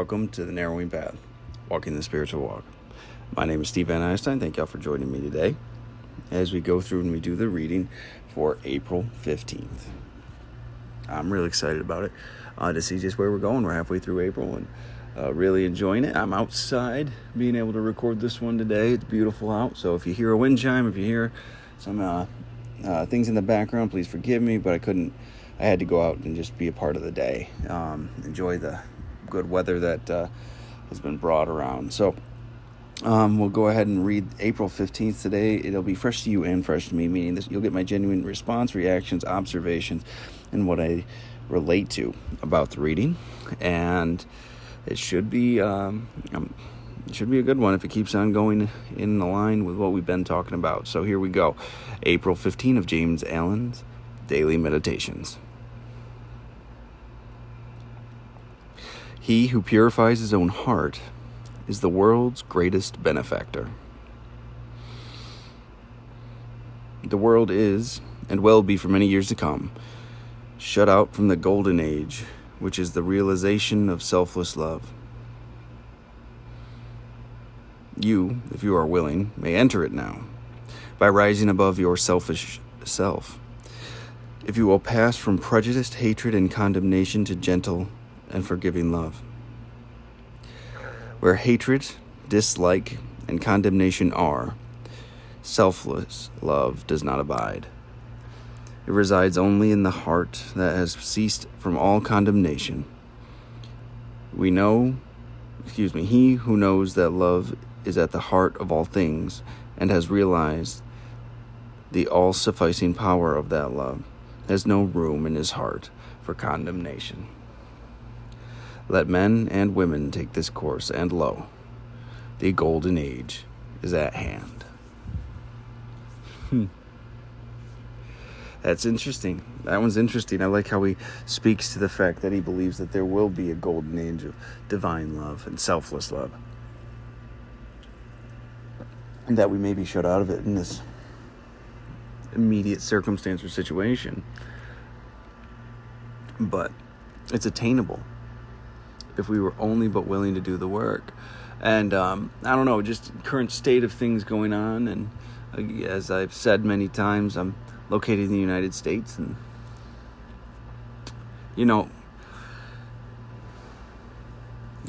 welcome to the Narrowing Path, Walking the Spiritual Walk. My name is Steve Van Einstein. Thank y'all for joining me today as we go through and we do the reading for April 15th. I'm really excited about it to see just where we're going. We're halfway through April and really enjoying it. I'm outside being able to record this one today. It's beautiful out, so if you hear a wind chime, if you hear some things in the background, please forgive me, but I had to go out and just be a part of the day, enjoy the good weather that has been brought around. So we'll go ahead and read April 15th today. It'll be fresh to you and fresh to me, meaning this, you'll get my genuine response, reactions, observations, and what I relate to about the reading. And it should be a good one if it keeps on going in line with what we've been talking about. So here we go. April 15 of James Allen's Daily Meditations. He who purifies his own heart is the world's greatest benefactor. The world is, and will be for many years to come, shut out from the golden age, which is the realization of selfless love. You, if you are willing, may enter it now, by rising above your selfish self. If you will pass from prejudiced hatred and condemnation to gentle and forgiving love. Where hatred, dislike, and condemnation are, selfless love does not abide. It resides only in the heart that has ceased from all condemnation. He who knows that love is at the heart of all things and has realized the all-sufficing power of that love has no room in his heart for condemnation. Let men and women take this course, and lo, the golden age is at hand. That's interesting. That one's interesting. I like how he speaks to the fact that he believes that there will be a golden age of divine love and selfless love. And that we may be shut out of it in this immediate circumstance or situation. But it's attainable if we were only but willing to do the work. And I don't know, just current state of things going on. And as I've said many times, I'm located in the United States. And, the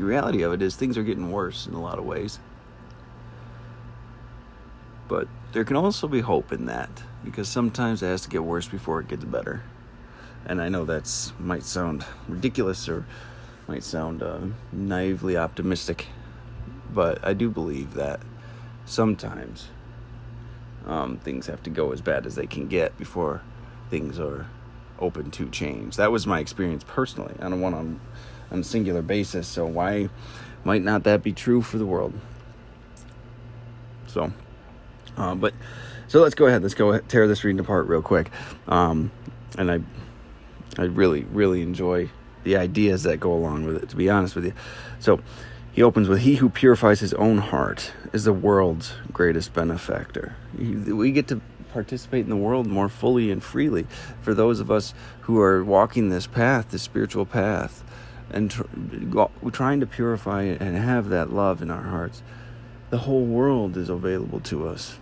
reality of it is things are getting worse in a lot of ways. But there can also be hope in that, because sometimes it has to get worse before it gets better. And I know that might sound ridiculous or might sound naively optimistic, but I do believe that sometimes things have to go as bad as they can get before things are open to change. That was my experience personally on a singular basis. So why might not that be true for the world? So let's go ahead. Tear this reading apart real quick. And I really, really enjoy the ideas that go along with it, to be honest with you. So he opens with, he who purifies his own heart is the world's greatest benefactor. We get to participate in the world more fully and freely. For those of us who are walking this path, this spiritual path, and trying to purify it and have that love in our hearts, the whole world is available to us.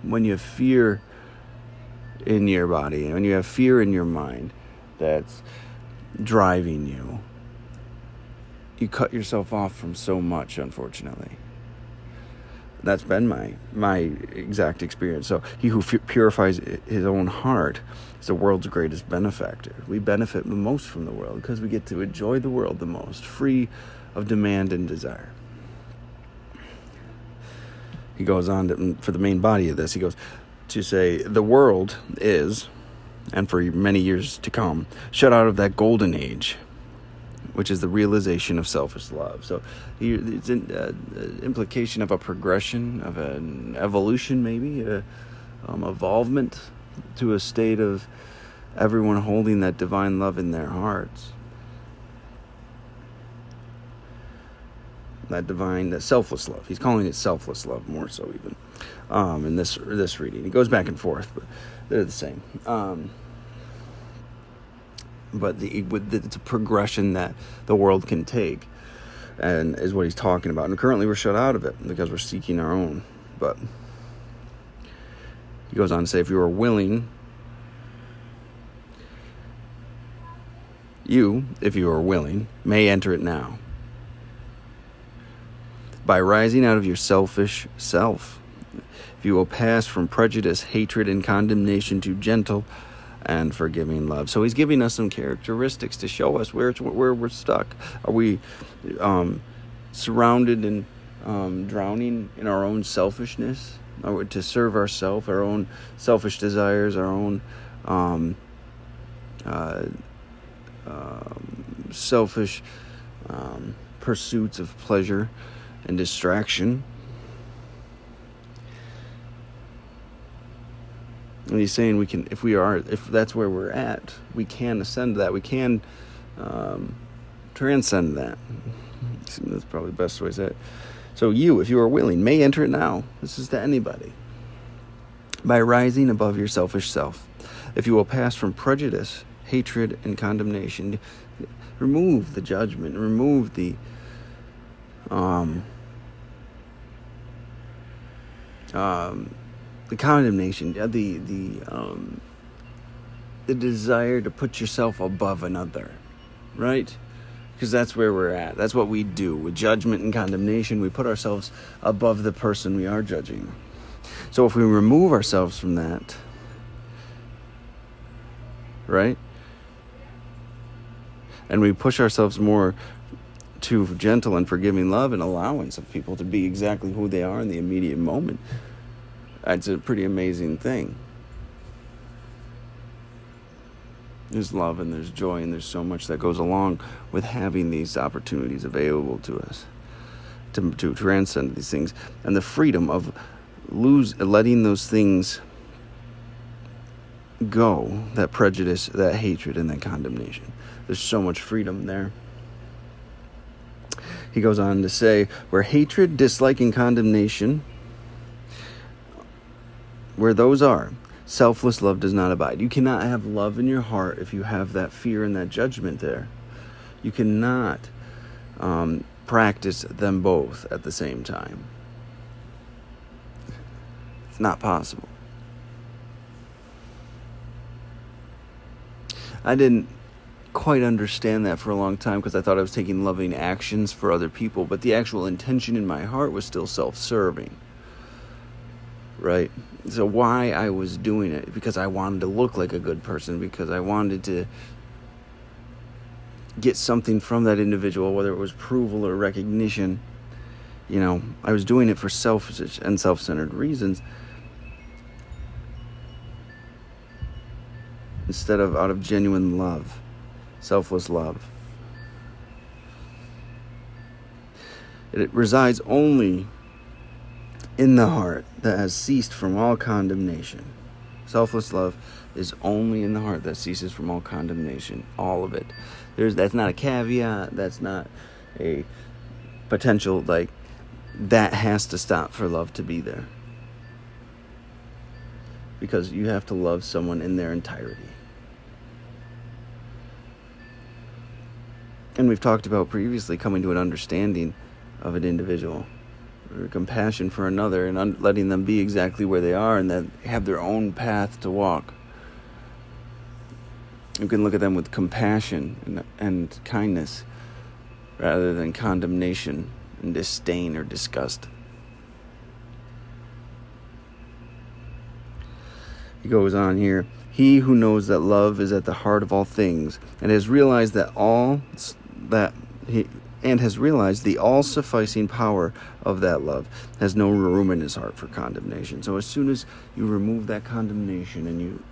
When you have fear in your body, and when you have fear in your mind that's driving you, you cut yourself off from so much, unfortunately. That's been my exact experience. So he who purifies his own heart is the world's greatest benefactor. We benefit the most from the world because we get to enjoy the world the most, free of demand and desire. He goes on for the main body of this, he goes to say, the world is, and for many years to come, shut out of that golden age, which is the realization of selfish love. So it's an implication of a progression, of an evolution maybe, evolvement to a state of everyone holding that divine love in their hearts. That selfless love. He's calling it selfless love more so even in this reading. He goes back and forth, but they're the same. But it's a progression that the world can take. and is what he's talking about. And currently we're shut out of it because we're seeking our own. But he goes on to say, if you are willing, if you are willing, may enter it now, by rising out of your selfish self. If you will pass from prejudice, hatred, and condemnation to gentle and forgiving love. So he's giving us some characteristics to show us where we're stuck. Are we surrounded and drowning in our own selfishness, or to serve ourselves, our own selfish desires, our own selfish pursuits of pleasure and distraction? And he's saying if that's where we're at, we can ascend to that. We can transcend that. That's probably the best way to say it. So if you are willing, may enter it now. This is to anybody. By rising above your selfish self. If you will pass from prejudice, hatred, and condemnation, remove the judgment, remove the condemnation, the desire to put yourself above another, right? Because that's where we're at. That's what we do with judgment and condemnation. We put ourselves above the person we are judging. So if we remove ourselves from that, right, and we push ourselves more to gentle and forgiving love and allowance of people to be exactly who they are in the immediate moment, it's a pretty amazing thing. There's love and there's joy and there's so much that goes along with having these opportunities available to us to transcend these things, and the freedom of letting those things go, that prejudice, that hatred, and that condemnation. There's so much freedom there. He goes on to say, where hatred, dislike, and condemnation, where those are, selfless love does not abide. You cannot have love in your heart if you have that fear and that judgment there. You cannot practice them both at the same time. It's not possible. I didn't quite understand that for a long time because I thought I was taking loving actions for other people, but the actual intention in my heart was still self-serving. Right? So why I was doing it? Because I wanted to look like a good person, because I wanted to get something from that individual, whether it was approval or recognition. I was doing it for selfish and self-centered reasons instead of out of genuine love, selfless love. It resides only in the heart that has ceased from all condemnation. Selfless love is only in the heart that ceases from all condemnation. All of it. That's not a caveat. That's not a potential, that has to stop for love to be there. Because you have to love someone in their entirety. And we've talked about previously coming to an understanding of an individual, or compassion for another, and letting them be exactly where they are and that have their own path to walk. You can look at them with compassion and kindness rather than condemnation and disdain or disgust. He goes on here, he who knows that love is at the heart of all things and has realized the all-sufficing power of that love has no room in his heart for condemnation. So as soon as you remove that condemnation and you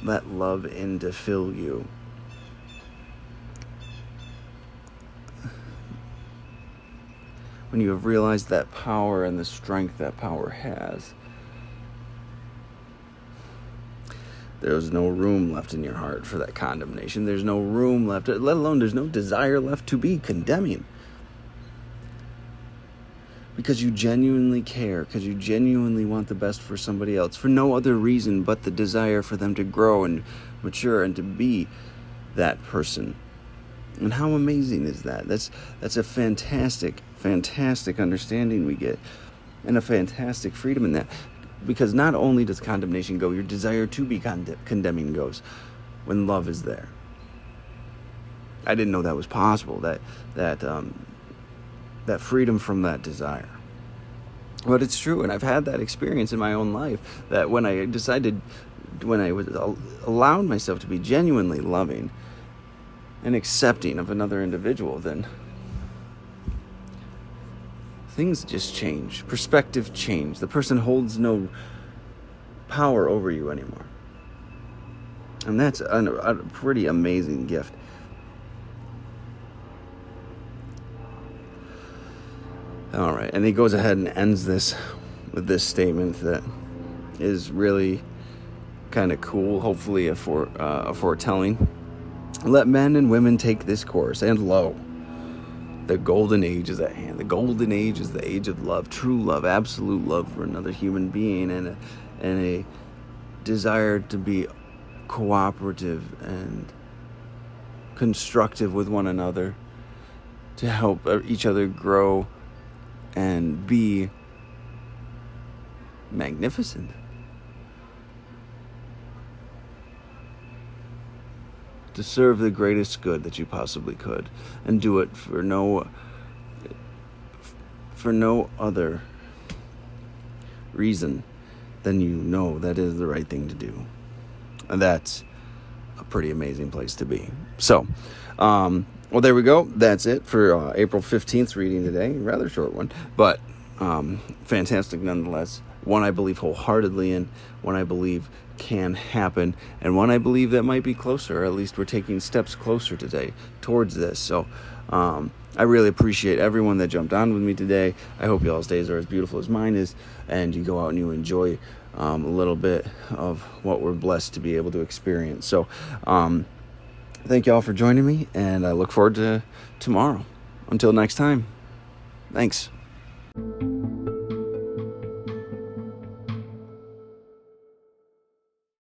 let love in to fill you, when you have realized that power and the strength that power has, there's no room left in your heart for that condemnation. There's no room left, let alone there's no desire left to be condemning. Because you genuinely care, because you genuinely want the best for somebody else, for no other reason but the desire for them to grow and mature and to be that person And how amazing is that? That's a fantastic understanding we get, and a fantastic freedom in that. Because not only does condemnation go, your desire to be condemning goes when love is there. I didn't know that was possible, that freedom from that desire. But it's true, and I've had that experience in my own life, that when I allowed myself to be genuinely loving and accepting of another individual, then things just change. Perspective change. The person holds no power over you anymore. And that's a pretty amazing gift. All right, and he goes ahead and ends this with this statement that is really kind of cool, hopefully a foretelling. Let men and women take this course, and lo, the golden age is at hand. The golden age is the age of love, true love, absolute love for another human being, and a desire to be cooperative and constructive with one another, to help each other grow and be magnificent. To serve the greatest good that you possibly could, and do it for no other reason than you know that is the right thing to do. And that's a pretty amazing place to be. So, well, there we go. That's it for April 15th reading today. Rather short one, but fantastic nonetheless. One I believe wholeheartedly in, one I believe can happen, and one I believe that might be closer, or at least we're taking steps closer today towards this. So I really appreciate everyone that jumped on with me today. I hope y'all's days are as beautiful as mine is, and you go out and you enjoy a little bit of what we're blessed to be able to experience. So thank y'all for joining me, and I look forward to tomorrow. Until next time, thanks.